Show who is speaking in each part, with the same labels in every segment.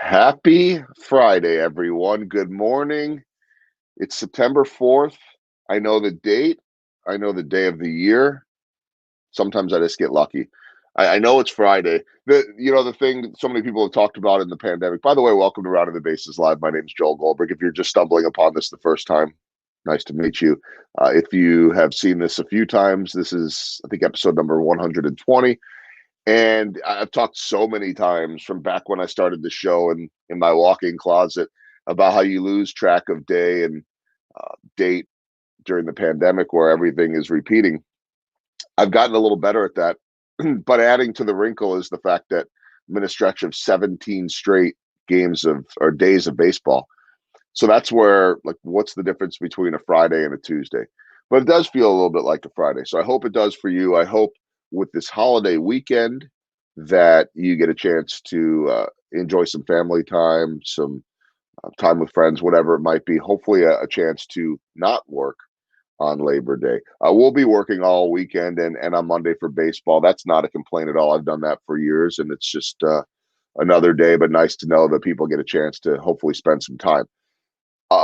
Speaker 1: Happy Friday, everyone. Good morning. It's September 4th. I know the date. I know the day of the year. Sometimes I just get lucky. I know it's Friday. The thing that so many people have talked about in the pandemic. By the way, welcome to Round of the Bases Live. My name is Joel Goldberg. If you're just stumbling upon this the first time, nice to meet you. If you have seen this a few times, this is, I think, episode number 120. And I've talked so many times from back when I started the show and in my walk-in closet about how you lose track of day and date during the pandemic where everything is repeating. I've gotten a little better at that, but adding to the wrinkle is the fact that I'm in a stretch of 17 straight games of or days of baseball. So that's where, like, what's the difference between a Friday and a Tuesday? But it does feel a little bit like a Friday. So I hope it does for you. I hope with this holiday weekend that you get a chance to enjoy some family time, some time with friends, whatever it might be. Hopefully a chance to not work on Labor Day. We'll be working all weekend and on Monday for baseball. That's not a complaint at all. I've done that for years, and it's just another day, but nice to know that people get a chance to hopefully spend some time.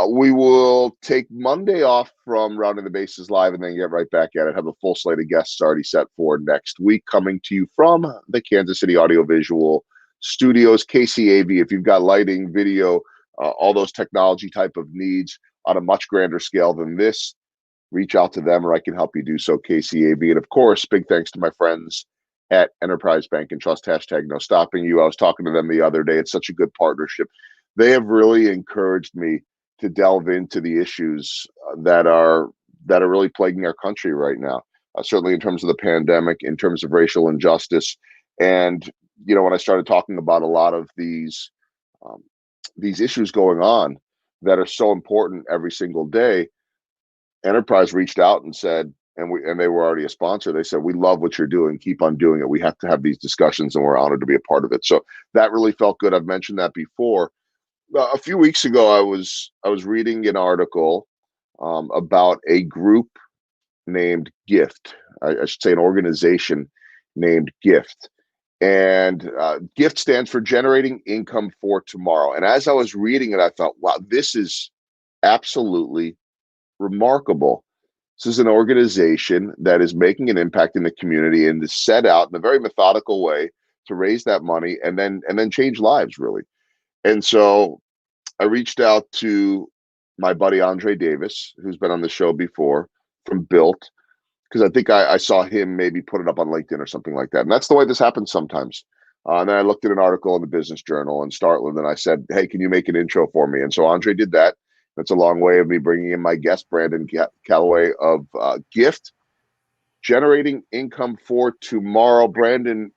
Speaker 1: We will take Monday off from Rounding the Bases Live and then get right back at it. Have a full slate of guests already set for next week, coming to you from the Kansas City Audiovisual Studios, KCAV. If you've got lighting, video, all those technology type of needs on a much grander scale than this, reach out to them or I can help you do so, KCAV. And of course, big thanks to my friends at Enterprise Bank and Trust, hashtag no stopping you. I was talking to them the other day. It's such a good partnership. They have really encouraged me to delve into the issues that are really plaguing our country right now. Certainly in terms of the pandemic, in terms of racial injustice, and when I started talking about a lot of these issues going on that are so important every single day, Enterprise reached out and said, and they were already a sponsor. They said, "We love what you're doing. Keep on doing it. We have to have these discussions, and we're honored to be a part of it." So that really felt good. I've mentioned that before. A few weeks ago, I was reading an article about a group named G.I.F.T. I should say an organization named G.I.F.T. And G.I.F.T. stands for Generating Income for Tomorrow. And as I was reading it, I thought, wow, this is absolutely remarkable. This is an organization that is making an impact in the community and is set out in a very methodical way to raise that money and then change lives, really. And so I reached out to my buddy Andre Davis, who's been on the show before, from Built, because I think I saw him maybe put it up on LinkedIn or something like that. And that's the way this happens sometimes. And then I looked at an article in the Business Journal in Startland, and I said, "Hey, can you make an intro for me?" And so Andre did that. That's a long way of me bringing in my guest, Brandon Calloway of G.I.F.T. Generating Income for Tomorrow. Brandon,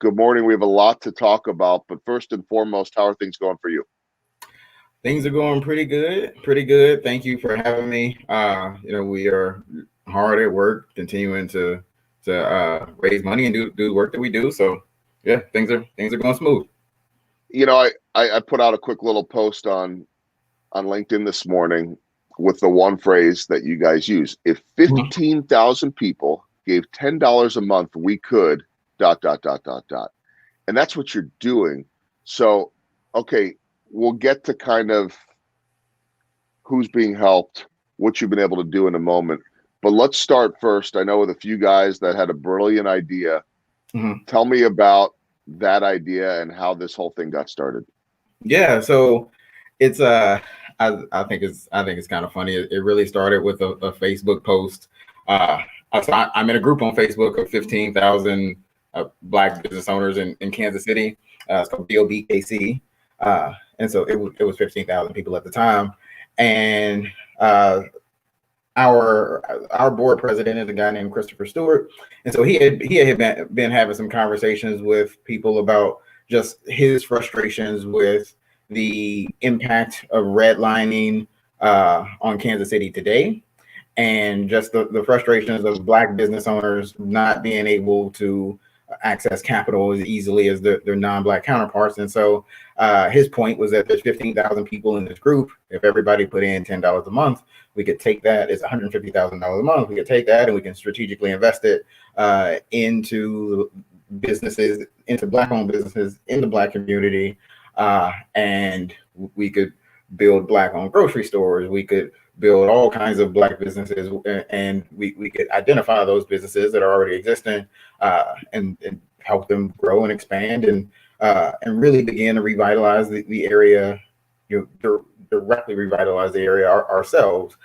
Speaker 1: good morning. We have a lot to talk about, but first and foremost, how are things going for you?
Speaker 2: Things are going pretty good. Thank you for having me. We are hard at work, continuing to raise money and do the work that we do. So yeah, things are going smooth.
Speaker 1: I put out a quick little post on LinkedIn this morning with the one phrase that you guys use. If 15,000 people gave $10 a month, we could ... And that's what you're doing. So, okay, we'll get to kind of who's being helped, what you've been able to do in a moment. But let's start first. I know with a few guys that had a brilliant idea. Tell me about that idea and how this whole thing got started.
Speaker 2: Yeah, so it's I think it's kind of funny. It really started with a Facebook post. I'm in a group on Facebook of 15,000 Black business owners in Kansas City. It's called BOBKC. And so it was 15,000 people at the time. And our board president is a guy named Christopher Stewart. And so he had been having some conversations with people about just his frustrations with the impact of redlining on Kansas City today, and just the frustrations of Black business owners not being able to access capital as easily as their non-Black counterparts. And so his point was that there's 15,000 people in this group. If everybody put in $10 a month, we could take that. It's $150,000 a month. We could take that and we can strategically invest it into businesses, into Black-owned businesses in the Black community, and we could build Black-owned grocery stores. We could build all kinds of Black businesses, and we could identify those businesses that are already existing, and help them grow and expand, and really begin to revitalize the area, directly revitalize the area ourselves,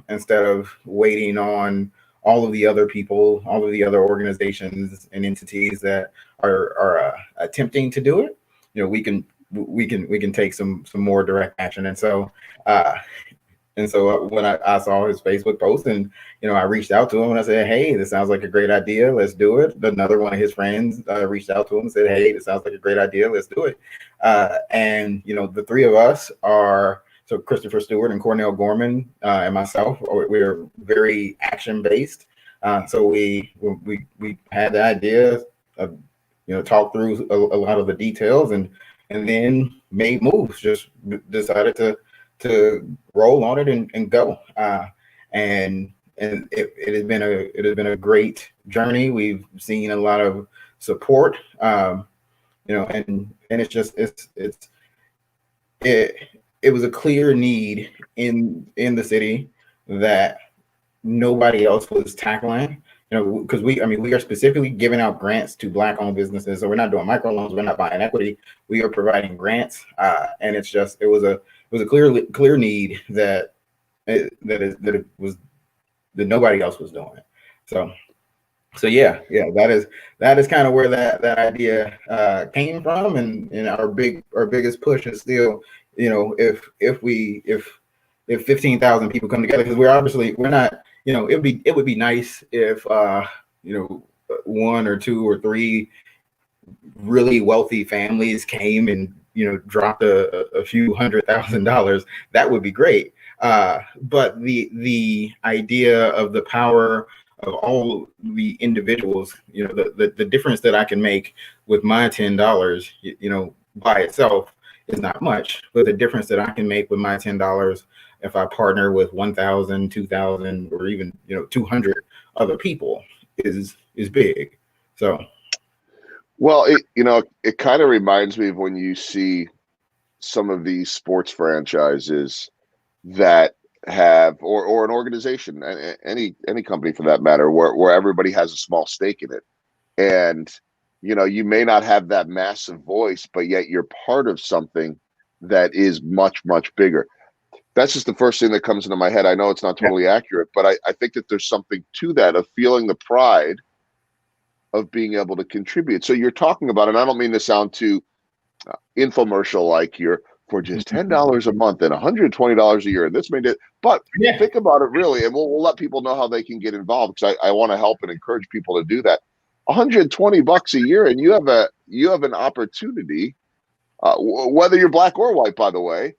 Speaker 2: instead of waiting on all of the other people, all of the other organizations and entities that are attempting to do it. We can take some more direct action. Uh, and so when I saw his Facebook post, and I reached out to him and I said, "Hey, this sounds like a great idea. Let's do it." Another one of his friends reached out to him and said, "Hey, this sounds like a great idea. Let's do it." And the three of us are, so Christopher Stewart and Cornell Gorman, and myself, we're very action based. So we had the idea of talk through a lot of the details, and then made moves. Just decided to roll on it and go. And it has been a great journey. We've seen a lot of support, and it was a clear need in the city that nobody else was tackling. Because we are specifically giving out grants to Black-owned businesses. So we're not doing microloans. We're not buying equity. We are providing grants, and it was a clear need that nobody else was doing. So yeah, that is kind of where that idea came from, and our biggest push is still, if 15,000 people come together, because we're not, it would be nice if one or two or three really wealthy families came and dropped a few $100,000. That would be great. But the idea of the power of all the individuals, the difference that I can make with my $10, by itself is not much, but the difference that I can make with my $10 if I partner with 1,000, 2,000, or even 200 other people is big. So.
Speaker 1: Well, it kind of reminds me of when you see some of these sports franchises that have, or an organization, any company for that matter, where everybody has a small stake in it, and you may not have that massive voice, but yet you're part of something that is much, much bigger. That's just the first thing that comes into my head. I know it's not totally accurate, but I think that there's something to that, of feeling the pride of being able to contribute. So you're talking about, and I don't mean to sound too infomercial like you're, for just $10 a month and $120 a year, and this made it. But think about it really, and we'll let people know how they can get involved, because I want to help and encourage people to do that. $120 a year, and you have an opportunity, whether you're Black or white, by the way,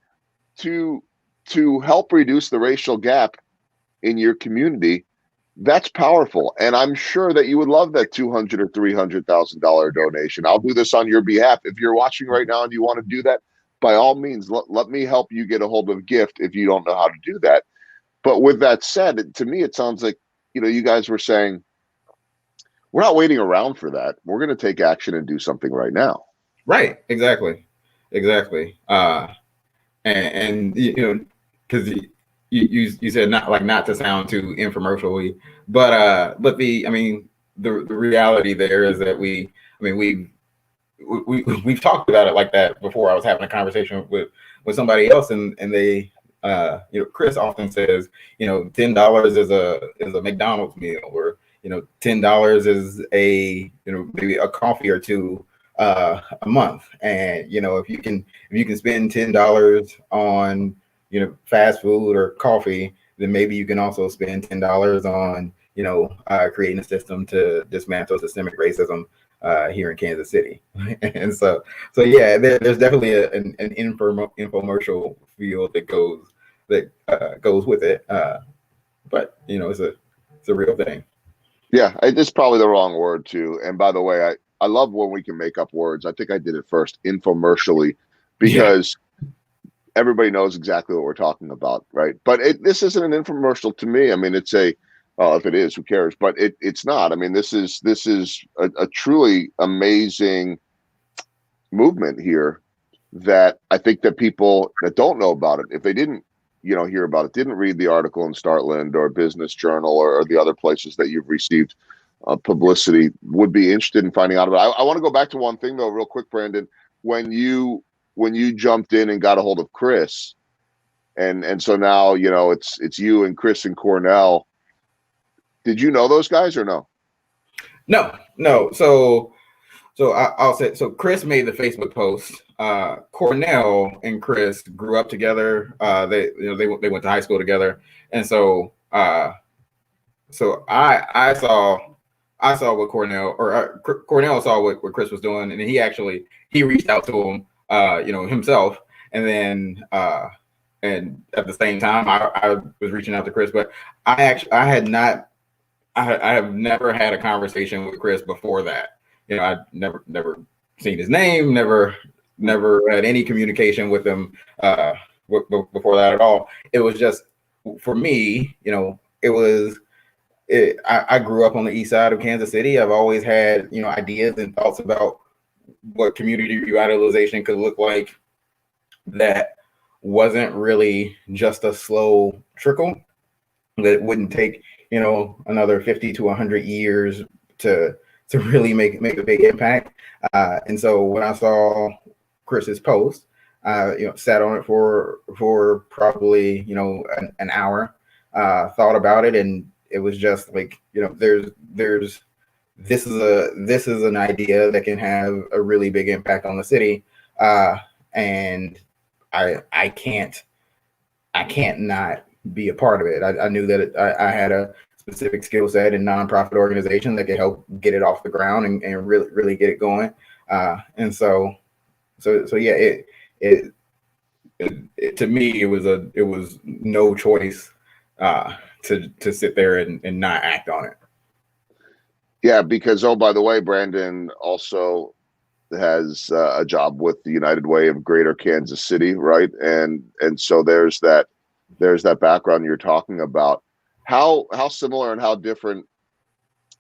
Speaker 1: to help reduce the racial gap in your community. That's powerful, and I'm sure that you would love that $200,000 or $300,000 donation. I'll do this on your behalf. If you're watching right now and you want to do that, by all means, let me help you get a hold of G.I.F.T if you don't know how to do that. But with that said, to me, it sounds like you guys were saying, we're not waiting around for that. We're going to take action and do something right now.
Speaker 2: Right. Exactly. And because you said not to sound too infomercial, but the reality there is that we've talked about it like that before. I was having a conversation with somebody else, and they Chris often says, $10 is a McDonald's meal, or $10 is maybe a coffee or two a month. And if you can spend $10 on fast food or coffee, then maybe you can also spend $10 on creating a system to dismantle systemic racism here in Kansas City. And so yeah, there's definitely an infomercial feel that goes with it, but it's a real thing.
Speaker 1: Yeah, it's probably the wrong word too. And by the way, I love when we can make up words. I think I did it first, infomercially, because everybody knows exactly what we're talking about, right? But this isn't an infomercial to me. I mean, it's well, if it is, who cares? But it's not. I mean, this is a truly amazing movement here that I think that people that don't know about it, if they didn't, hear about it, didn't read the article in Startland or Business Journal or the other places that you've received publicity, would be interested in finding out about it. I want to go back to one thing though, real quick, Brandon. When you jumped in and got a hold of Chris, and so now it's you and Chris and Cornell. Did you know those guys or no?
Speaker 2: No. So I'll say, so Chris made the Facebook post. Cornell and Chris grew up together. They went to high school together, and so I saw what Cornell saw what Chris was doing, and he reached out to him, himself, and then and at the same time I was reaching out to Chris, but I have never had a conversation with Chris before that. I'd never seen his name, never had any communication with him before that at all. It was just, for me, I grew up on the east side of Kansas City. I've always had, ideas and thoughts about what community revitalization could look like that wasn't really just a slow trickle, that wouldn't take, another 50 to 100 years to really make a big impact. And so when I saw Chris's post, sat on it for probably, an hour, thought about it, and it was just like, this is an idea that can have a really big impact on the city. And I can't not be a part of it. I knew that I had a specific skill set in nonprofit organization that could help get it off the ground and really get it going. And so yeah, it to me, it was no choice to sit there and not act on it.
Speaker 1: Yeah, because, oh, by the way, Brandon also has a job with the United Way of Greater Kansas City, right? And so there's that background you're talking about. How similar and how different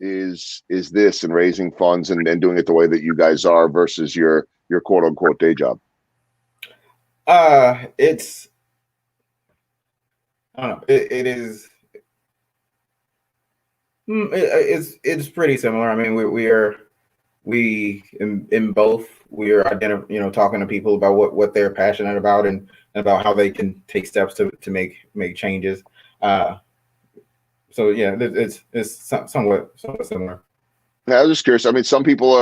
Speaker 1: is this in raising funds and doing it the way that you guys are versus your quote unquote day job?
Speaker 2: It's, I don't know. It is. It's pretty similar. I mean, we in both, we are talking to people about what they're passionate about and about how they can take steps to make changes. So yeah, it's somewhat similar.
Speaker 1: Yeah, I was just curious. I mean, some people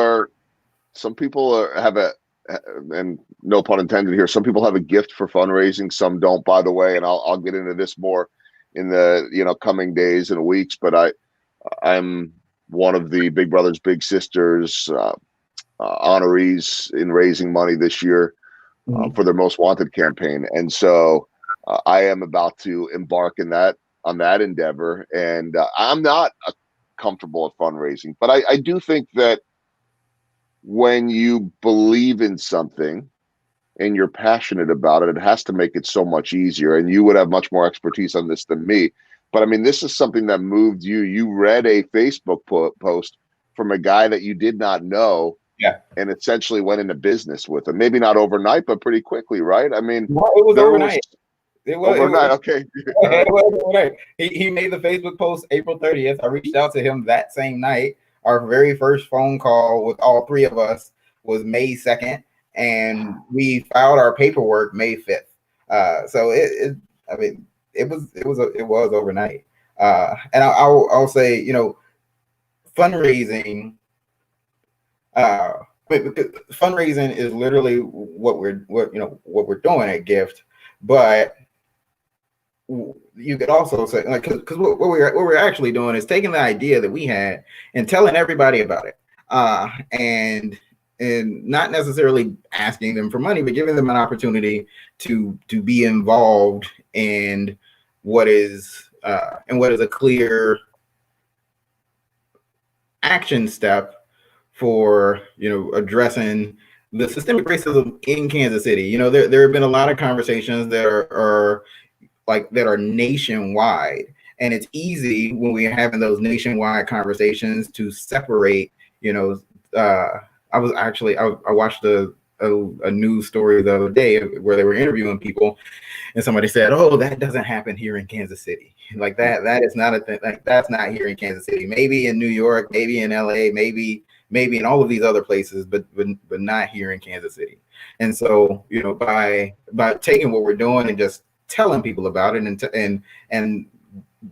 Speaker 1: have a, and no pun intended here, some people have a gift for fundraising, some don't, by the way, and I'll get into this more in the coming days and weeks, but I'm one of the Big Brothers Big Sisters honorees in raising money this year for their Most Wanted campaign, and so I am about to embark on that endeavor, and I'm not comfortable at fundraising, but I do think that when you believe in something and you're passionate about it, it has to make it so much easier. And you would have much more expertise on this than me. But I mean, this is something that moved you. You read a Facebook post from a guy that you did not know,
Speaker 2: yeah,
Speaker 1: and essentially went into business with him. Maybe not overnight, but pretty quickly, right? I mean,
Speaker 2: well, it was overnight.
Speaker 1: Overnight. Okay.
Speaker 2: It was overnight. He made the Facebook post April 30th. I reached out to him that same night. Our very first phone call with all three of us was May 2nd, and we filed our paperwork May 5th. So it was overnight. And I'll say, fundraising. Fundraising is literally what we're doing at G.I.F.T, but you could also say, like, because what we're actually doing is taking the idea that we had and telling everybody about it, and not necessarily asking them for money, but giving them an opportunity to be involved in what is a clear action step for addressing the systemic racism in Kansas City. There have been a lot of conversations that are nationwide, and it's easy when we're having those nationwide conversations to separate. I watched a a news story the other day where they were interviewing people, and somebody said, "Oh, that doesn't happen here in Kansas City. Like that is not a thing. Like that's not here in Kansas City. Maybe in New York, maybe in LA, maybe in all of these other places, but not here in Kansas City." And so, by taking what we're doing and just telling people about it, and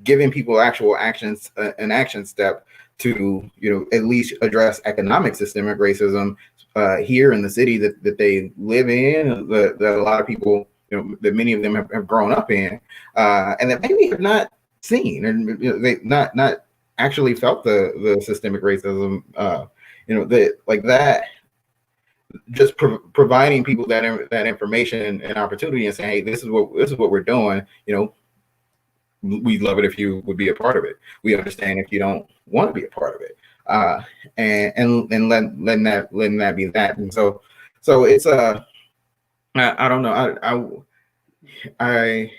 Speaker 2: giving people actual actions, an action step to at least address economic systemic racism here in the city that they live in, that a lot of people, that many of them have grown up in, and that maybe have not seen, and they not actually felt the systemic racism, that like that. Just providing people that information and opportunity, and saying, "Hey, this is what we're doing." We'd love it if you would be a part of it. We understand if you don't want to be a part of it, and letting that be that. And so it's I don't know. I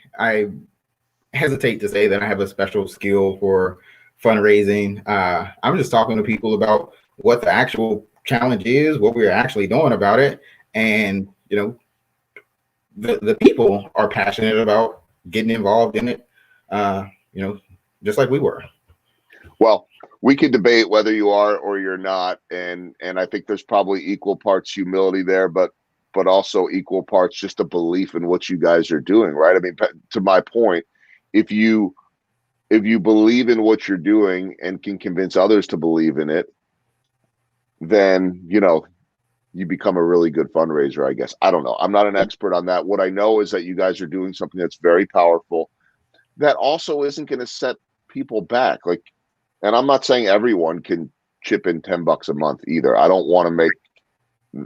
Speaker 2: hesitate to say that I have a special skill for fundraising. I'm just talking to people about what the actual challenge is, what we're actually doing about it, and the people are passionate about getting involved in it. Just like we were.
Speaker 1: Well, we could debate whether you are or you're not, and I think there's probably equal parts humility there, but also equal parts just a belief in what you guys are doing, right? I mean, to my point, if you believe in what you're doing and can convince others to believe in it, then you become a really good fundraiser, I guess. I don't know. I'm not an expert on that. What I know is that you guys are doing something that's very powerful, that also isn't going to set people back. Like, and I'm not saying everyone can chip in $10 a month either. I don't want to make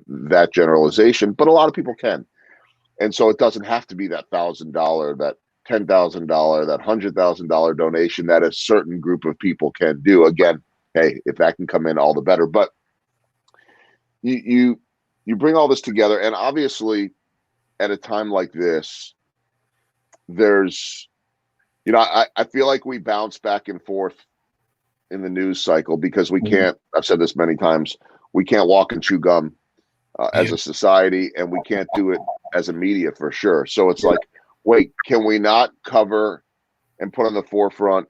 Speaker 1: that generalization, but a lot of people can. And so it doesn't have to be that $1,000, that $10,000, that $100,000 donation that a certain group of people can do. Again, hey, if that can come in, all the better. But you bring all this together, and obviously at a time like this, there's I feel like we bounce back and forth in the news cycle because we can't, I've said this many times, we can't walk and chew gum as a society, and we can't do it as a media for sure. So it's like, wait, can we not cover and put on the forefront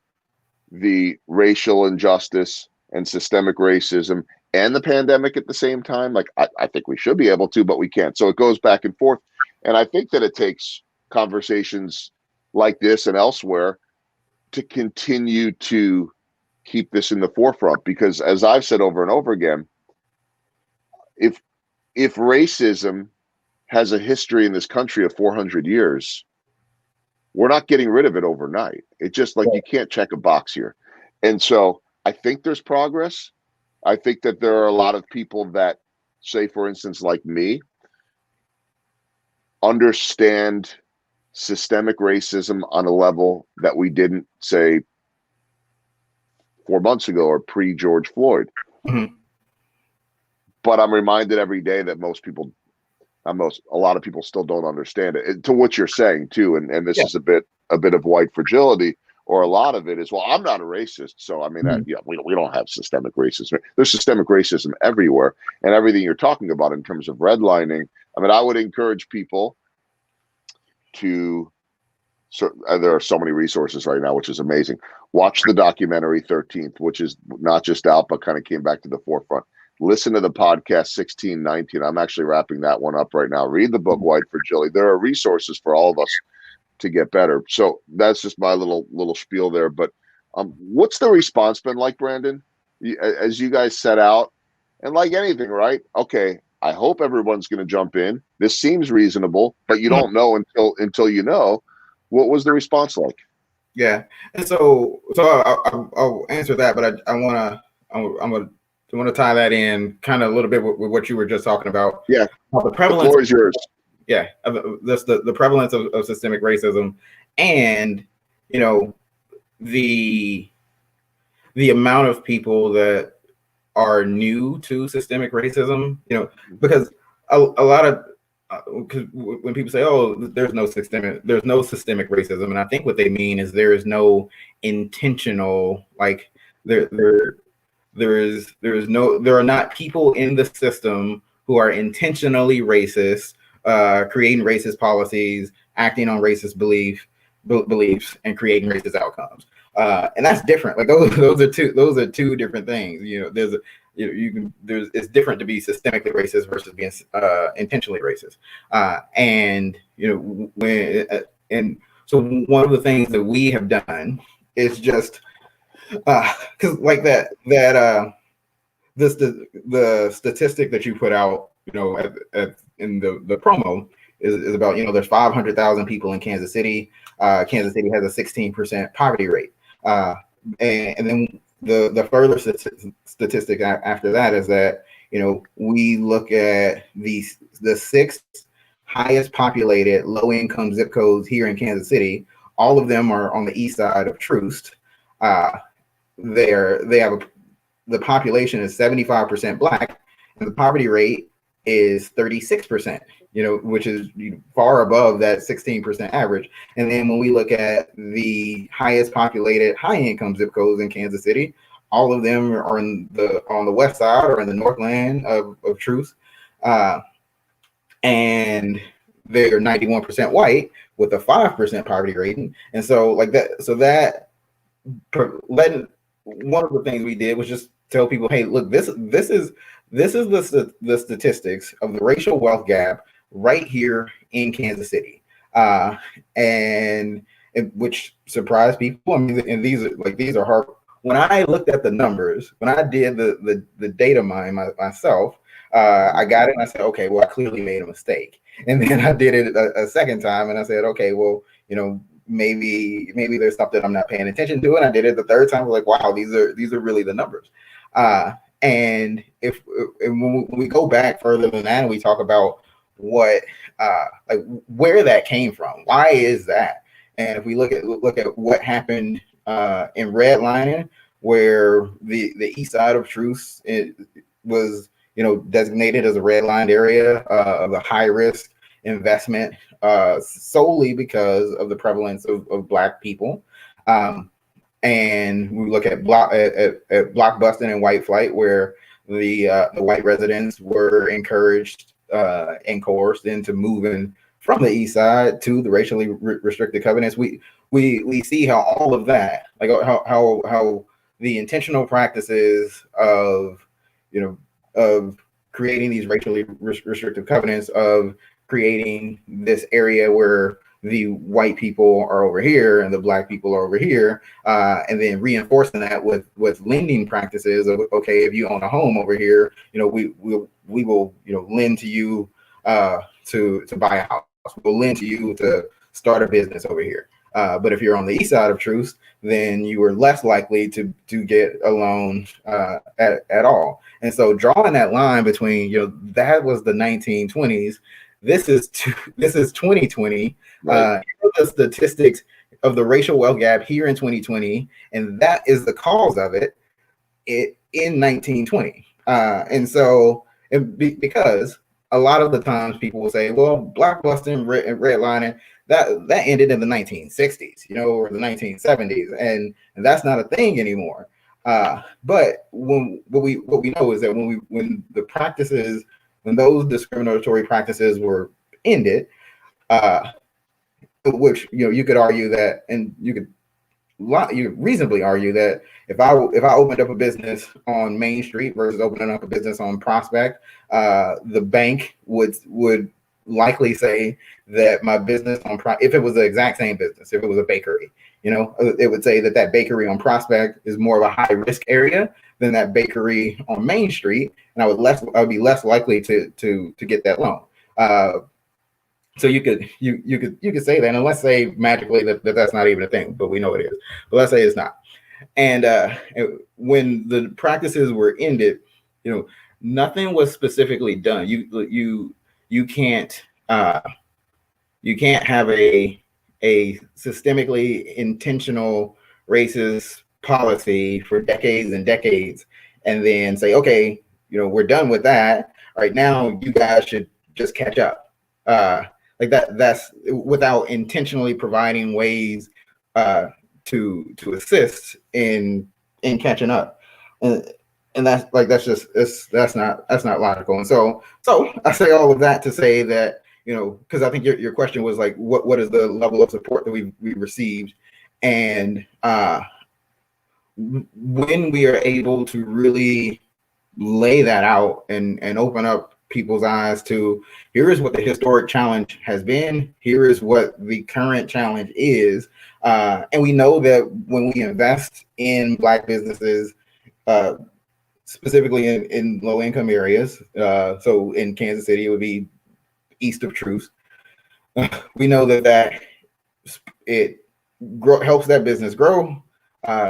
Speaker 1: the racial injustice and systemic racism and the pandemic at the same time? Like, I think we should be able to, but we can't. So it goes back and forth. And I think that it takes conversations like this and elsewhere to continue to keep this in the forefront, because as I've said over and over again, if racism has a history in this country of 400 years, we're not getting rid of it overnight. It's just like, you can't check a box here. And so I think there's progress. I think that there are a lot of people that, say, for instance, like me, understand systemic racism on a level that we didn't, say, 4 months ago or pre-George Floyd.
Speaker 2: Mm-hmm.
Speaker 1: But I'm reminded every day that a lot of people still don't understand it. To what you're saying too, and this is a bit of white fragility, or a lot of it is, well, I'm not a racist, so I mean, we don't have systemic racism. There's systemic racism everywhere, and everything you're talking about in terms of redlining. I mean, I would encourage people to. There are so many resources right now, which is amazing. Watch the documentary 13th, which is not just out, but kind of came back to the forefront. Listen to the podcast 1619. I'm actually wrapping that one up right now. Read the book White Fragility. There are resources for all of us to get better. So that's just my little spiel there. But what's the response been like, Brandon, as you guys set out? And like anything, right? Okay, I hope everyone's going to jump in. This seems reasonable, but you don't know until you know. What was the response like?
Speaker 2: Yeah, and so I'll answer that, but I want to tie that in kind of a little bit with what you were just talking about.
Speaker 1: Yeah,
Speaker 2: the prevalence.
Speaker 1: The floor is yours.
Speaker 2: Yeah, the prevalence of systemic racism, and the amount of people that are new to systemic racism. Because a lot of because when people say, "Oh, there's no systemic racism," and I think what they mean is there is no intentional, like there are not people in the system who are intentionally racist, creating racist policies, acting on racist beliefs, and creating racist outcomes. And that's different. Like those are two different things. There's a you can there's it's different to be systemically racist versus being intentionally racist. And when and so one of the things that we have done is just because like the statistic that you put out, in the promo is about, there's 500,000 people in Kansas City. Kansas City has a 16% poverty rate. And then the further statistic after that is that, we look at the six highest populated low income zip codes here in Kansas City. All of them are on the east side of Troost. The population is 75% Black, and the poverty rate is 36%, which is far above that 16% average. And then when we look at the highest populated high income zip codes in Kansas City, all of them are on the west side or in the northland of Truth. And they're 91% white with a 5% poverty rating. And so one of the things we did was just tell people, hey, look, this is the statistics of the racial wealth gap right here in Kansas City, and which surprised people. I mean, and these are hard. When I looked at the numbers, when I did the data mine myself, I got it and I said, okay, well, I clearly made a mistake. And then I did it a second time and I said, okay, well, maybe there's something I'm not paying attention to. And I did it the third time. I was like, wow, these are really the numbers. And when we go back further than that, and we talk about where that came from, why is that? And if we look at what happened in redlining, where the east side of Truth was designated as a redlined area of a high risk investment solely because of the prevalence of Black people. And we look at block busting and white flight, where the white residents were encouraged and coerced into moving from the east side to the racially restricted covenants. We see how all of that, like how the intentional practices of creating these racially restrictive covenants, of creating this area where the white people are over here and the Black people are over here, and then reinforcing that with lending practices of, okay, if you own a home over here, we will lend to you to buy a house. We'll lend to you to start a business over here. But if you're on the east side of Truth, then you are less likely to get a loan at all. And so drawing that line between, that was the 1920s. This is 2020. Right. The statistics of the racial wealth gap here in 2020, and that is the cause of it in 1920. And so, because a lot of the times people will say, well, block busting and redlining, that ended in the 1960s, or the 1970s, and that's not a thing anymore. But what we know is that when those discriminatory practices were ended, which you could argue that, and you could reasonably argue that if I opened up a business on Main Street versus opening up a business on Prospect, the bank would likely say that my business if it was the exact same business, if it was a bakery, it would say that bakery on Prospect is more of a high risk area than that bakery on Main Street, and I would be less likely to get that loan. So you could say that, and let's say magically that's not even a thing, but we know it is. But let's say it's not. And when the practices were ended, nothing was specifically done. You can't have a systemically intentional racist policy for decades and decades, and then say, okay, we're done with that. All right, now you guys should just catch up. Like that's without intentionally providing ways to assist in catching up. and that's not logical. And so I say all of that to say that, because I think your question was like, what is the level of support that we received, and when we are able to really lay that out and open up people's eyes to, here is what the historic challenge has been, here is what the current challenge is, and we know that when we invest in Black businesses, uh, specifically in low income areas, so in Kansas City it would be east of Truth, we know that it helps that business grow,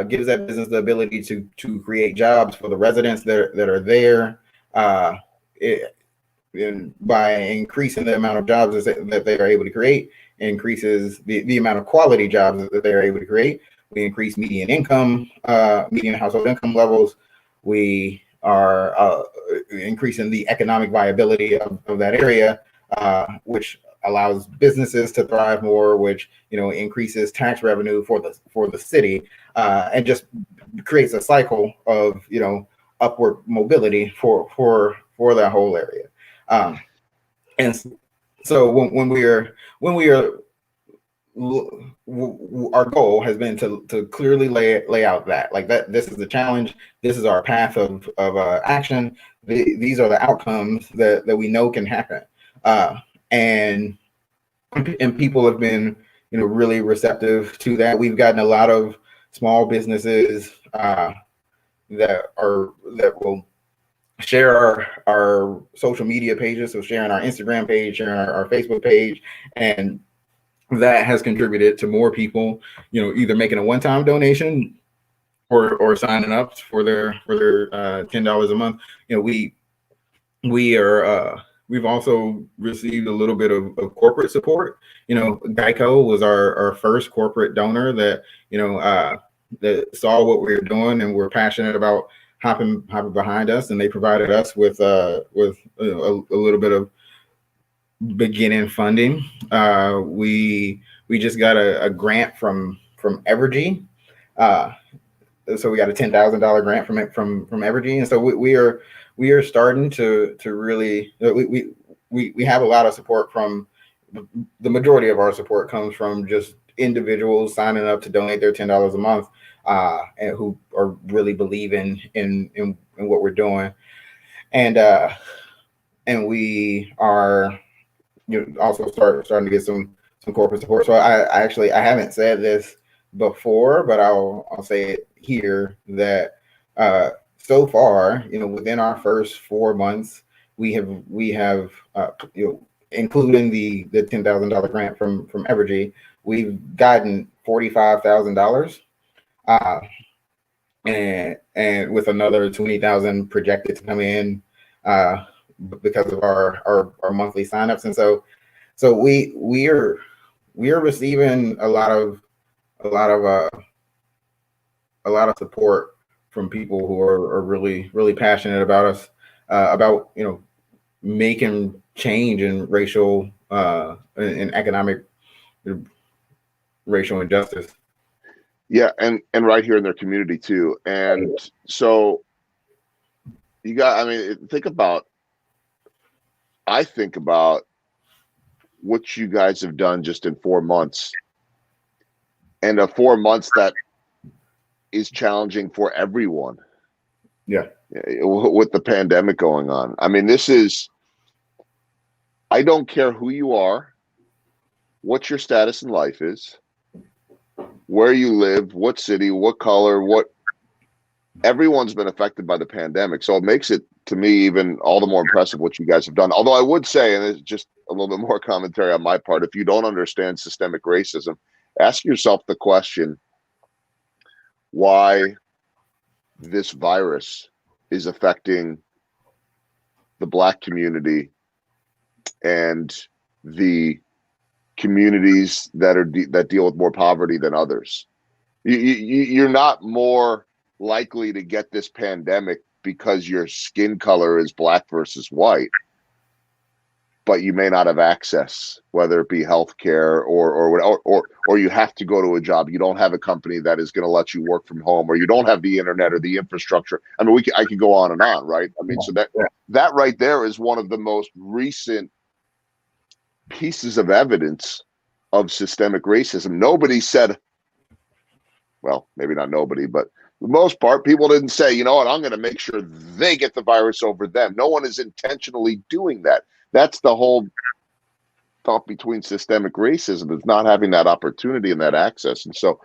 Speaker 2: gives that business the ability to create jobs for the residents that are there. It, and by increasing the amount of jobs that they are able to create, increases the amount of quality jobs that they're able to create. We increase median income, median household income levels. We are increasing the economic viability of that area, which allows businesses to thrive more, which increases tax revenue for the city, and just creates a cycle of upward mobility for that whole area. And so when we are our goal has been to clearly lay out that, like, that this is the challenge, this is our path of action, these are the outcomes that we know can happen, and people have been really receptive to that. We've gotten a lot of small businesses that will share our social media pages, so sharing our Instagram page, sharing our Facebook page, and that has contributed to more people either making a one-time donation or signing up for their $10 a month. We've also received a little bit of corporate support. Geico was our first corporate donor that that saw what we were doing and were passionate about hopping behind us, and they provided us with a little bit of beginning funding. We just got a grant from Evergy, so we got a $10,000 grant from Evergy, and so we are starting to really, we have a lot of support from, the majority of our support comes from just individuals signing up to donate their $10 a month, and who are really believing in what we're doing, and we are also starting to get some corporate support. So I haven't said this before, but I'll say it here, that so far, within our first 4 months, we have including the $10,000 grant from Evergy, we've gotten $45,000, and with another 20,000 projected to come in because of our monthly signups. And so we are receiving a lot of support from people who are really passionate about us, about making change in racial and economic racial injustice.
Speaker 1: Yeah, and right here in their community too. And so I think about what you guys have done just in 4 months, and 4 months that is challenging for everyone.
Speaker 2: Yeah.
Speaker 1: With the pandemic going on. I mean, I don't care who you are, what your status in life is, where you live, what city, what color, everyone's been affected by the pandemic. So it makes it, to me, even all the more impressive what you guys have done. Although I would say, and it's just a little bit more commentary on my part, if you don't understand systemic racism, ask yourself the question, why this virus is affecting the Black community and the communities that deal with more poverty than others. You're not more likely to get this pandemic because your skin color is Black versus white. but you may not have access, whether it be healthcare or you have to go to a job. You don't have a company that is going to let you work from home, or you don't have the internet or the infrastructure. I mean, I could go on and on, right? I mean, so that right there is one of the most recent pieces of evidence of systemic racism. Nobody said, well, maybe not nobody, but for the most part, people didn't say, you know what, I'm going to make sure they get the virus over them. No one is intentionally doing that. That's the whole thought between systemic racism, is not having that opportunity and that access. And so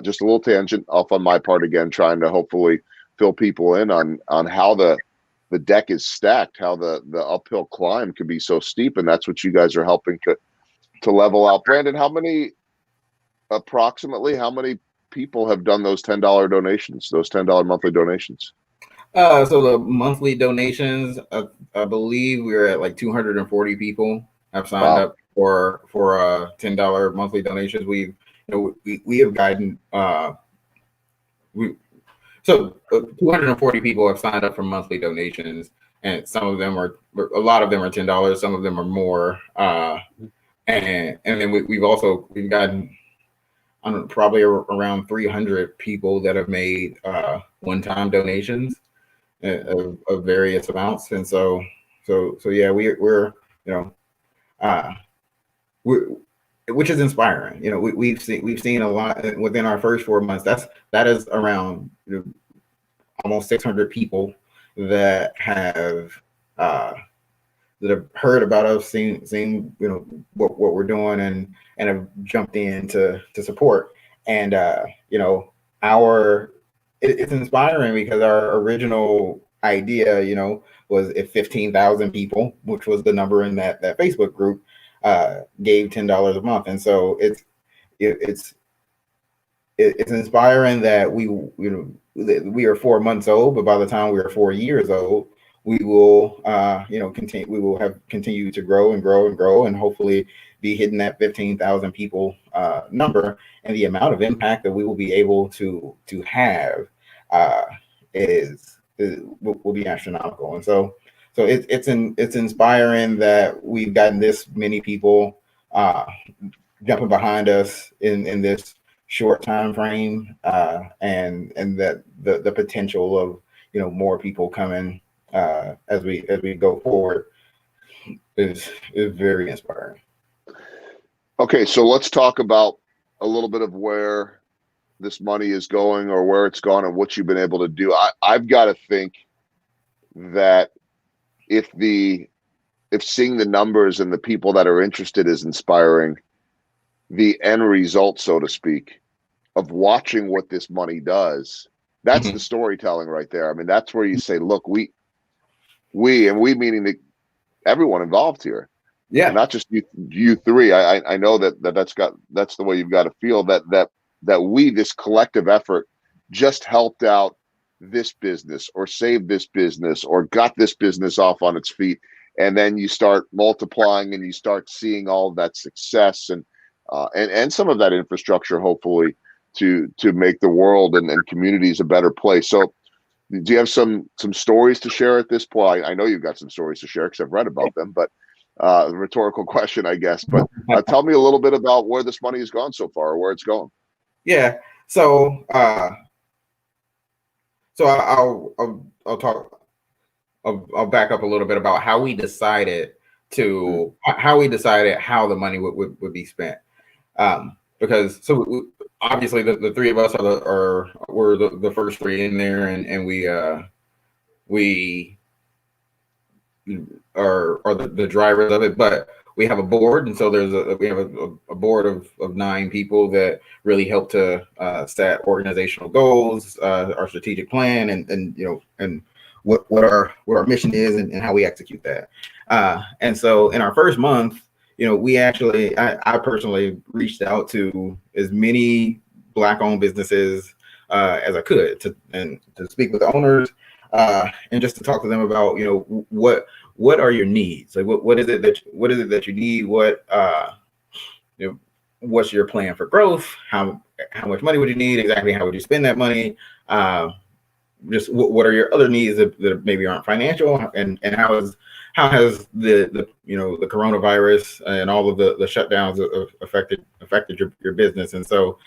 Speaker 1: just a little tangent off on my part again, trying to hopefully fill people in on how the deck is stacked, how the uphill climb can be so steep. And that's what you guys are helping to level out. Brandon, approximately how many people have done those $10 donations, those $10 monthly donations?
Speaker 2: So the monthly donations, I believe we're at like 240 people have signed up for $10 monthly donations. We have gotten 240 people have signed up for monthly donations, and a lot of them are $10, some of them are more, and then we've gotten, I don't know, probably around 300 people that have made one-time donations of various amounts. And so yeah, we're which is inspiring. We've seen a lot within our first 4 months. That is around almost 600 people that have heard about us, seen what we're doing, and have jumped in to support. And it's inspiring because our original idea, was if 15,000 people, which was the number in that Facebook group, gave $10 a month. And so it's inspiring that we are 4 months old, but by the time we are 4 years old, we will continue. We will have continued to grow and grow and grow, and hopefully be hitting that 15,000 people number. And the amount of impact that we will be able to have will be astronomical. And so it's inspiring that we've gotten this many people jumping behind us in this short time frame, and that the potential of more people coming as we go forward is very inspiring.
Speaker 1: Okay, so let's talk about a little bit of where this money is going, or where it's gone, and what you've been able to do. I've got to think that if seeing the numbers and the people that are interested is inspiring, the end result, so to speak, of watching what this money does, that's the storytelling right there. I mean, that's where you say, look, we meaning everyone involved here.
Speaker 2: Yeah,
Speaker 1: not just you three. I know that's the way you've got to feel, that this collective effort just helped out this business, or saved this business, or got this business off on its feet. And then you start multiplying, and you start seeing all of that success and some of that infrastructure, hopefully, to make the world and communities a better place. So do you have some stories to share at this point? I know you've got some stories to share because I've read about them, but the rhetorical question, I guess. But tell me a little bit about where this money has gone so far, or where it's going.
Speaker 2: Yeah. So I'll talk. I'll back up a little bit about how we decided how the money would be spent. Because obviously the three of us were the first three in there, and we are the drivers of it. But we have a board, and so we have a board of 9 people that really help to set organizational goals, our strategic plan, and what our mission is, and how we execute that. And so in our first month, I personally reached out to as many Black-owned businesses as I could to speak with the owners, and just to talk to them about what are your needs, like what is it that you need, what's your plan for growth, how much money would you need, exactly how would you spend that money, just what are your other needs that maybe aren't financial, and how is how has the the coronavirus and all of the shutdowns affected your business? And so,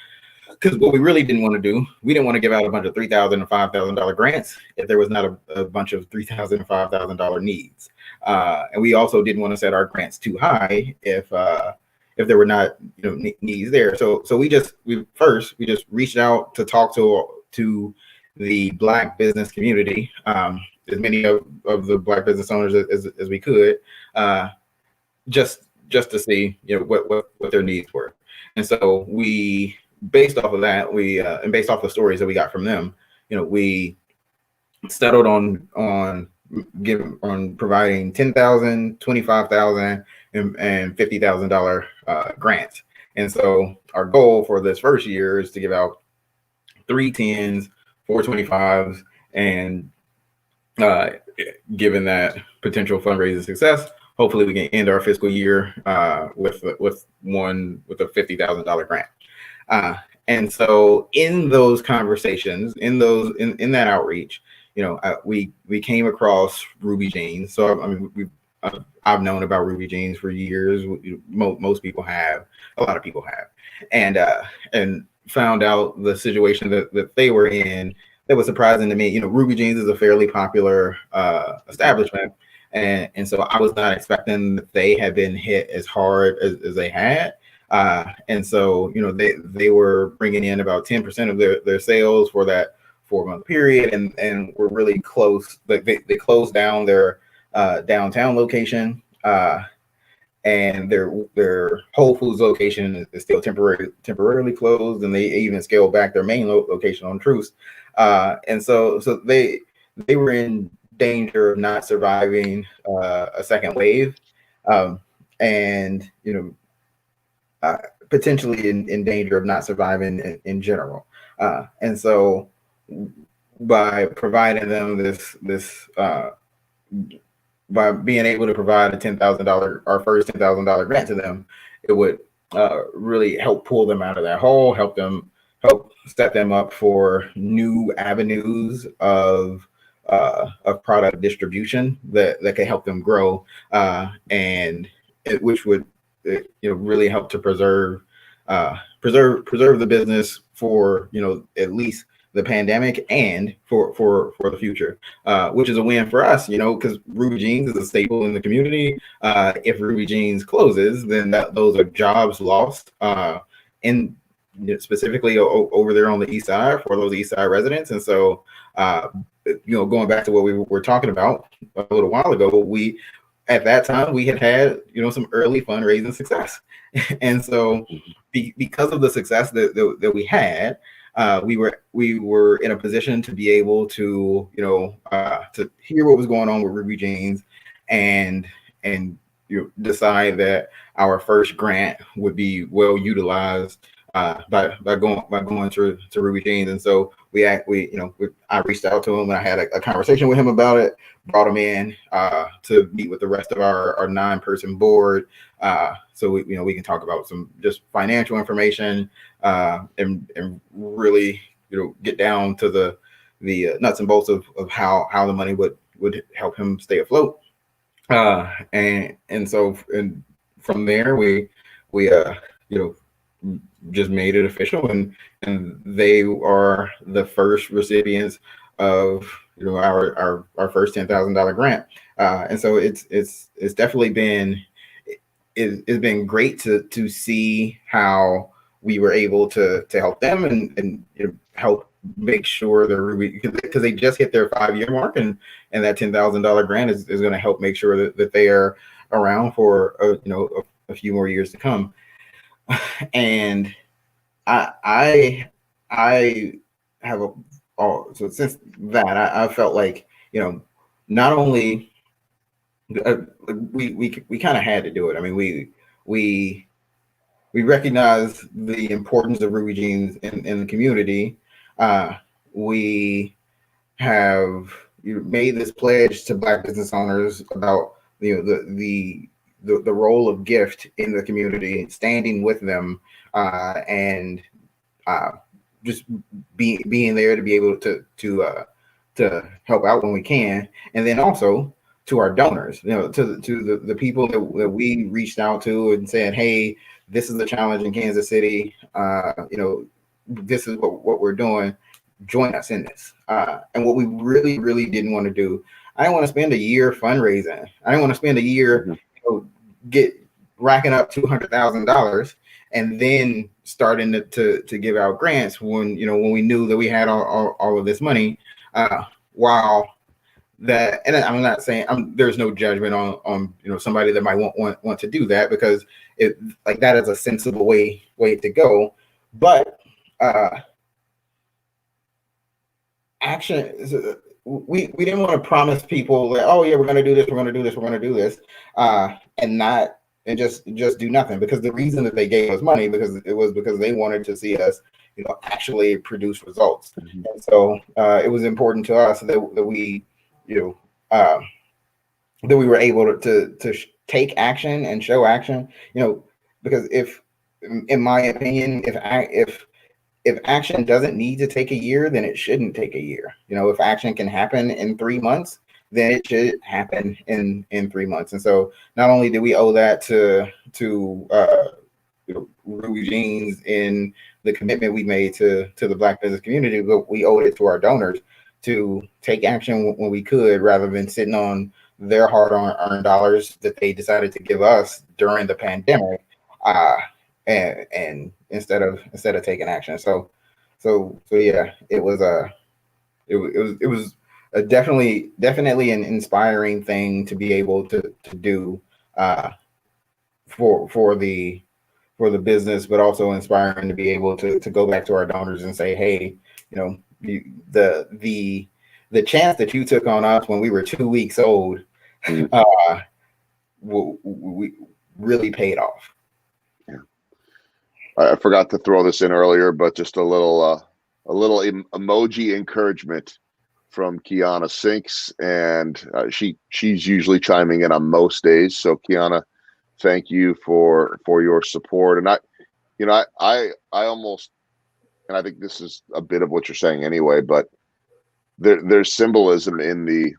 Speaker 2: because what we really didn't want to do, we didn't want to give out a bunch of $3,000 and $5,000 grants if there was not a bunch of $3,000 and $5,000 needs, and we also didn't want to set our grants too high if there were not needs there. So we just reached out to talk to the Black business community, as many of the Black business owners as we could, just to see what their needs were. And so we, based off of that, and based off the stories that we got from them, we settled on providing 10,000, 25,000, and $50,000 grants. And so our goal for this first year is to give out 3 10s, 4 25s, and given that potential fundraising success, hopefully we can end our fiscal year with a $50,000 grant. And so in those conversations, in that outreach, we came across Ruby Jeans. So I mean, I've known about Ruby Jeans for years. Most people have, a lot of people have, and found out the situation that they were in. That was surprising to me. Ruby Jeans is a fairly popular establishment, and so I was not expecting that they had been hit as hard as they had. And so they were bringing in about 10% of their sales for that 4-month period, and were really close. They closed down their downtown location, and their Whole Foods location is still temporarily closed, and they even scaled back their main location on Truce. And so they were in danger of not surviving a second wave, and potentially in danger of not surviving in general. And so by providing them this by being able to provide our first $10,000 grant to them, it would really help pull them out of that hole, help set them up for new avenues of product distribution that can help them grow, and which would really help to preserve the business for at least the pandemic and for the future, which is a win for us, because Ruby Jeans is a staple in the community. If Ruby Jeans closes, then those are jobs lost, in specifically over there on the east side for those east side residents. And so, going back to what we were talking about a little while ago, at that time we had some early fundraising success, and so because of the success that we had, we were in a position to be able to to hear what was going on with Ruby Jeans, and decide that our first grant would be well utilized by going to Ruby Jeans. And so I reached out to him, and I had a conversation with him about it, brought him in to meet with the rest of our 9-person board, so we can talk about some just financial information, and really get down to the nuts and bolts of how the money would help him stay afloat, and so from there we just made it official, and they are the first recipients of our first $10,000 grant, and so it's definitely been it's been great to see how we were able to help them and help make sure the Ruby, because they just hit their 5-year mark, and that $10,000 grant is going to help make sure that they are around for a few more years to come. And I have so since that I felt like not only we kind of had to do it. I mean, we recognize the importance of Ruby Jeans in the community. We have made this pledge to Black business owners about the role of G.I.F.T in the community, standing with them, and just being there to be able to help out when we can, and then also to our donors, to the people that we reached out to and said, hey, this is the challenge in Kansas City. This is what we're doing. Join us in this. And what we really, really didn't want to do, I didn't want to spend a year fundraising. I didn't want to spend a year, get racking up $200,000 and then starting to give out grants when we knew that we had all of this money. While that, and I'm not saying there's no judgment on somebody that might want to do that, because it, like, that is a sensible way to go, but action, we didn't want to promise people that, oh yeah, we're going to do this, we're going to do this, we're going to do this, and just do nothing, because the reason that they gave us money because they wanted to see us actually produce results. Mm-hmm. And so it was important to us that we that we were able to take action and show action, because if, in my opinion, if action doesn't need to take a year, then it shouldn't take a year. If action can happen in 3 months, then it should happen in 3 months. And so not only do we owe that to Ruby Jeans in the commitment we made to the Black business community, but we owed it to our donors to take action when we could, rather than sitting on their hard-earned dollars that they decided to give us during the pandemic, and instead of taking action. So yeah, it was a definitely an inspiring thing to be able to do for the business, but also inspiring to be able to go back to our donors and say, hey, the chance that you took on us when we were 2 weeks old, we really paid off.
Speaker 1: Yeah. I forgot to throw this in earlier, but just a little emoji encouragement from Kiana Sinks, and she's usually chiming in on most days. So Kiana, thank you for your support. And I almost, and I think this is a bit of what you're saying anyway, but there's symbolism in the,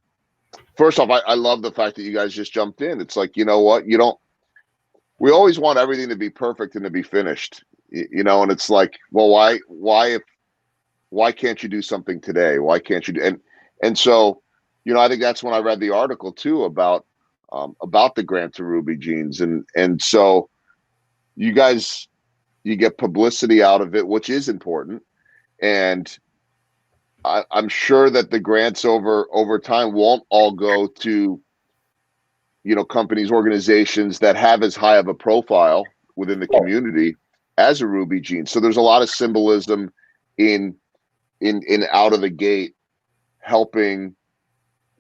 Speaker 1: first off, I love the fact that you guys just jumped in. It's like, we always want everything to be perfect and to be finished, and it's like, well, why can't you do something today? Why can't you do, and so, I think that's when I read the article too about the grant to Ruby Jeans. And so you guys, you get publicity out of it, which is important. And I'm sure that the grants over time won't all go to, companies, organizations that have as high of a profile within the community as a Ruby Jeans. So there's a lot of symbolism in out of the gate helping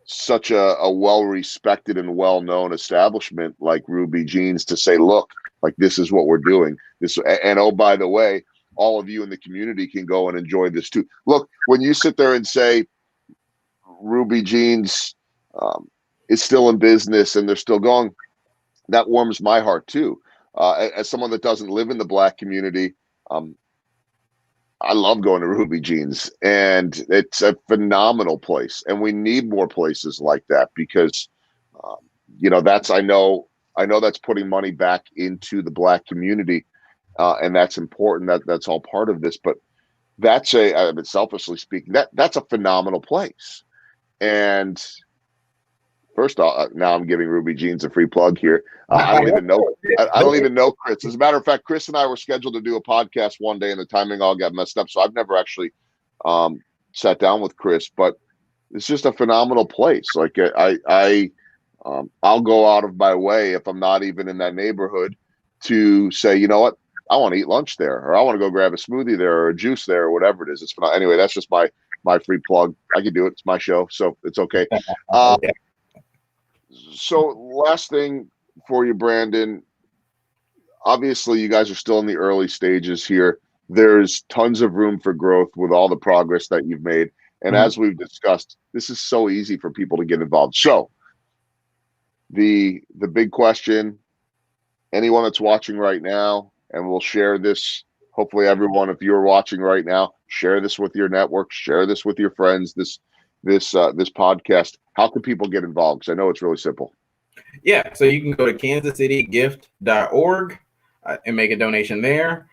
Speaker 1: such a well-respected and well-known establishment like Ruby Jeans to say, look, like, this is what we're doing. And oh, by the way, all of you in the community can go and enjoy this too. Look, when you sit there and say Ruby Jeans is still in business and they're still going, that warms my heart too. As someone that doesn't live in the Black community, I love going to Ruby Jeans, and it's a phenomenal place, and we need more places like that, because that's, I know that's putting money back into the Black community, and that's important. That's all part of this. But that's selfishly speaking, that's a phenomenal place. And first off, now I'm giving Ruby Jeans a free plug here. I don't even know. I don't even know Chris. As a matter of fact, Chris and I were scheduled to do a podcast one day, and the timing all got messed up. So I've never actually sat down with Chris. But it's just a phenomenal place. Like, I'll go out of my way, if I'm not even in that neighborhood, to say, you know what, I want to eat lunch there, or I want to go grab a smoothie there, or a juice there, or whatever it is. It's phenomenal. Anyway, that's just my free plug. I can do it. It's my show, so it's okay. So last thing for you, Brandon, obviously you guys are still in the early stages here. There's tons of room for growth with all the progress that you've made. And as we've discussed, this is so easy for people to get involved. So the big question, anyone that's watching right now, and we'll share this, hopefully everyone, if you're watching right now, share this with your network, share this with your friends. this podcast, how can people get involved? Because I know it's really simple.
Speaker 2: Yeah, so you can go to kansascitygift.org and make a donation there,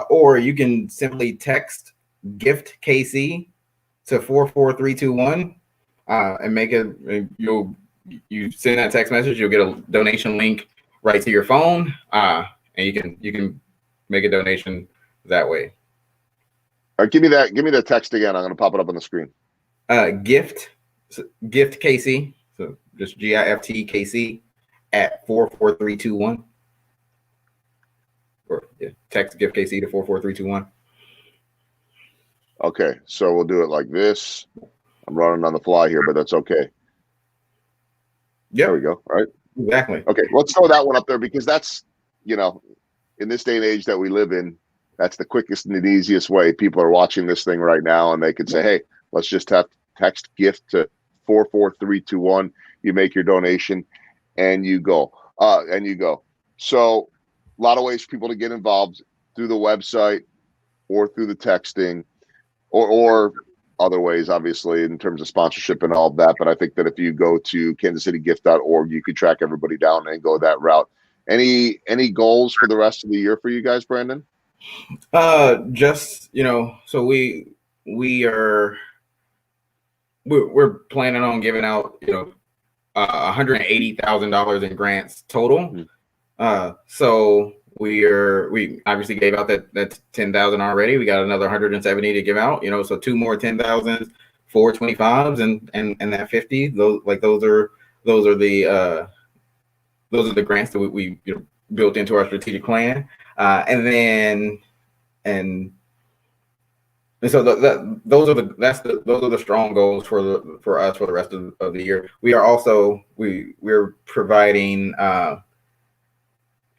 Speaker 2: or you can simply text gift KC to 44321 and make it. You send that text message, you'll get a donation link right to your phone, and you can make a donation that way.
Speaker 1: All right, give me that text again. I'm going to pop it up on the screen.
Speaker 2: Gift KC, so just GIFT KC at 44321. Or text gift KC to 44321.
Speaker 1: Okay, so we'll do it like this. I'm running on the fly here, but that's okay.
Speaker 2: Yeah,
Speaker 1: there we go. All right,
Speaker 2: exactly.
Speaker 1: Okay, let's throw that one up there because that's, in this day and age that we live in, that's the quickest and the easiest way. People are watching this thing right now, and they could say, "Hey, let's just text gift to 44321." You make your donation, and you go. So, a lot of ways for people to get involved through the website or through the texting, or other ways, obviously, in terms of sponsorship and all of that. But I think that if you go to kansascitygift.org, you could track everybody down and go that route. Any goals for the rest of the year for you guys, Brandon?
Speaker 2: Just so we're planning on giving out $180,000 in grants total. So we obviously gave out that 10,000 already. We got another 170 to give out. So two more 10,000s, 425s, and that 50. Those are the grants that we built into our strategic plan. And so those are the strong goals for us for the rest of the year. We are also we're providing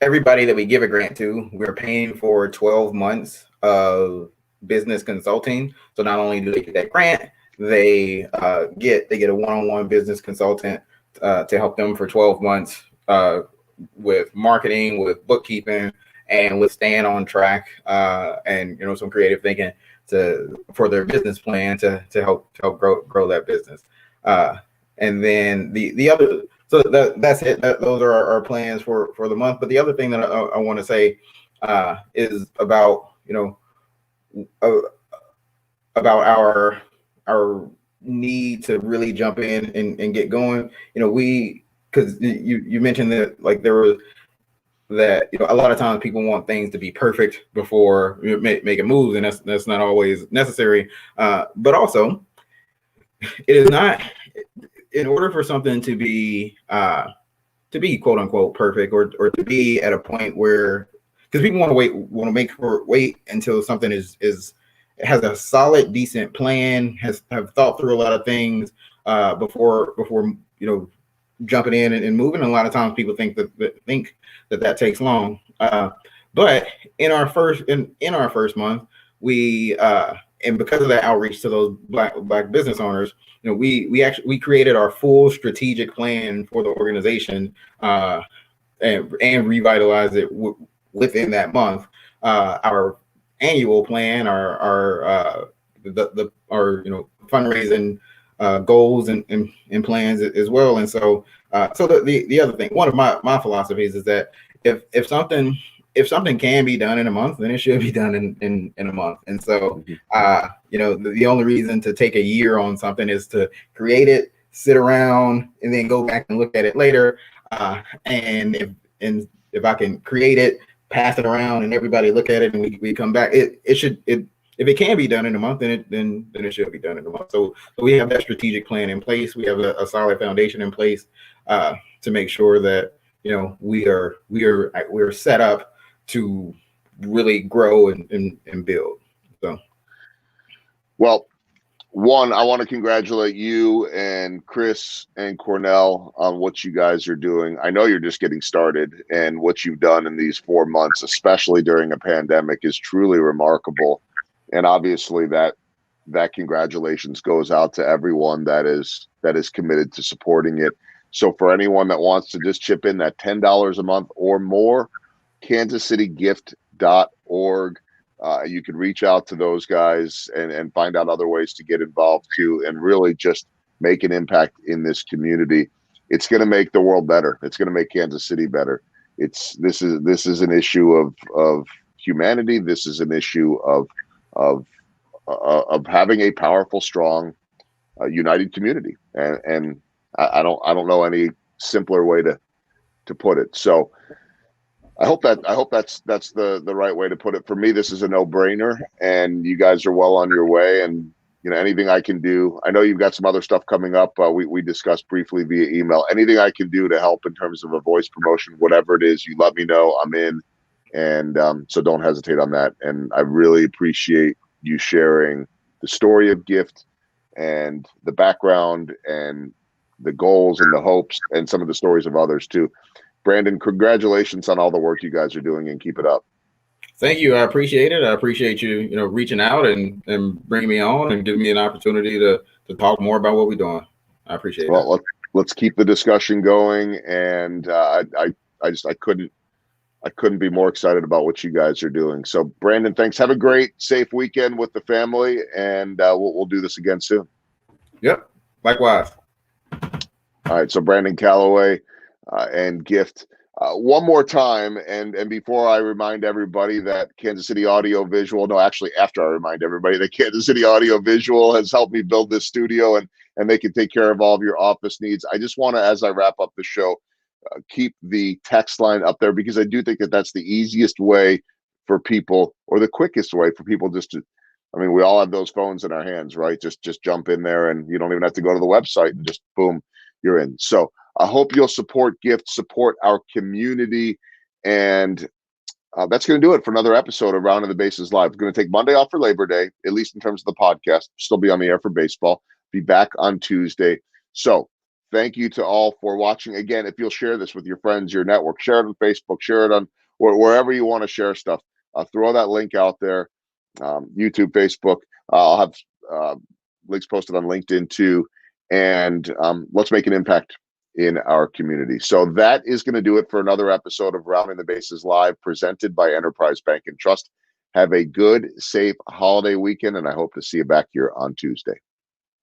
Speaker 2: everybody that we give a grant to, we're paying for 12 months of business consulting. So not only do they get that grant, they get a one-on-one business consultant to help them for 12 months with marketing, with bookkeeping, and with staying on track and some creative thinking for their business plan to help grow that business. And then the other, so that's it. Those are our plans for the month. But the other thing that I want to say is about about our need to really jump in and get going. Because you mentioned that there was that a lot of times people want things to be perfect before making moves, and that's not always necessary. But also, it is not, in order for something to be quote unquote perfect, or to be at a point where, because people want to wait until something has a solid, decent plan, have thought through a lot of things before jumping in and moving. And a lot of times people think that takes long. But in our first month, we and because of that outreach to those black business owners, we created our full strategic plan for the organization and revitalized it within that month. Our annual plan, our fundraising goals and plans as well. And so the other thing, one of my philosophies is that if something can be done in a month, then it should be done in a month. And so the only reason to take a year on something is to create it, sit around, and then go back and look at it later. And if I can create it, pass it around, and everybody look at it, and we come back, if it can be done in a month, then it should be done in a month. So we have that strategic plan in place. We have a solid foundation in place to make sure that we are set up to really grow and build. So,
Speaker 1: well, one, I want to congratulate you and Chris and Cornell on what you guys are doing. I know you're just getting started, and what you've done in these 4 months, especially during a pandemic, is truly remarkable. And obviously that congratulations goes out to everyone that is committed to supporting it. So for anyone that wants to just chip in that $10 a month or more, kansascitygift.org. You can reach out to those guys and find out other ways to get involved too, and really just make an impact in this community, it's going to make the world better. It's going to make Kansas City better. This is an issue of humanity. This is an issue of having a powerful, strong, united community, and I don't know any simpler way to put it. So I hope that's the right way to put it. For me, this is a no-brainer, and you guys are well on your way. And anything I can do. I know you've got some other stuff coming up. We discussed briefly via email. Anything I can do to help in terms of a voice promotion, whatever it is, you let me know. I'm in, and so don't hesitate on that. And I really appreciate you sharing the story of G.I.F.T and the background and the goals and the hopes and some of the stories of others too. Brandon, congratulations on all the work you guys are doing, and keep it up.
Speaker 2: Thank you. I appreciate it. I appreciate you, reaching out and bringing me on and giving me an opportunity to talk more about what we're doing. I appreciate it.
Speaker 1: Well, let's keep the discussion going. And I couldn't be more excited about what you guys are doing. So Brandon, thanks. Have a great, safe weekend with the family, and we'll do this again soon.
Speaker 2: Yep. Likewise.
Speaker 1: All right. So Brandon Calloway and G.I.F.T. One more time, and before I remind everybody that Kansas City Audio Visual, no, actually after I remind everybody that Kansas City Audio Visual has helped me build this studio, and they can take care of all of your office needs. I just want to, as I wrap up the show, keep the text line up there, because I do think that that's the easiest way for people, or the quickest way for people just to, we all have those phones in our hands, right? Just jump in there, and you don't even have to go to the website, and just boom, you're in. So I hope you'll support G.I.F.T, support our community, and that's going to do it for another episode of Rounding the Bases Live. We're going to take Monday off for Labor Day, at least in terms of the podcast. Still be on the air for baseball. Be back on Tuesday. So thank you to all for watching. Again, if you'll share this with your friends, your network, share it on Facebook, share it on wherever you want to share stuff. Throw that link out there, YouTube, Facebook. I'll have links posted on LinkedIn too. And let's make an impact in our community. So that is going to do it for another episode of Rounding the Bases Live, presented by Enterprise Bank and Trust. Have a good, safe holiday weekend, and I hope to see you back here on Tuesday.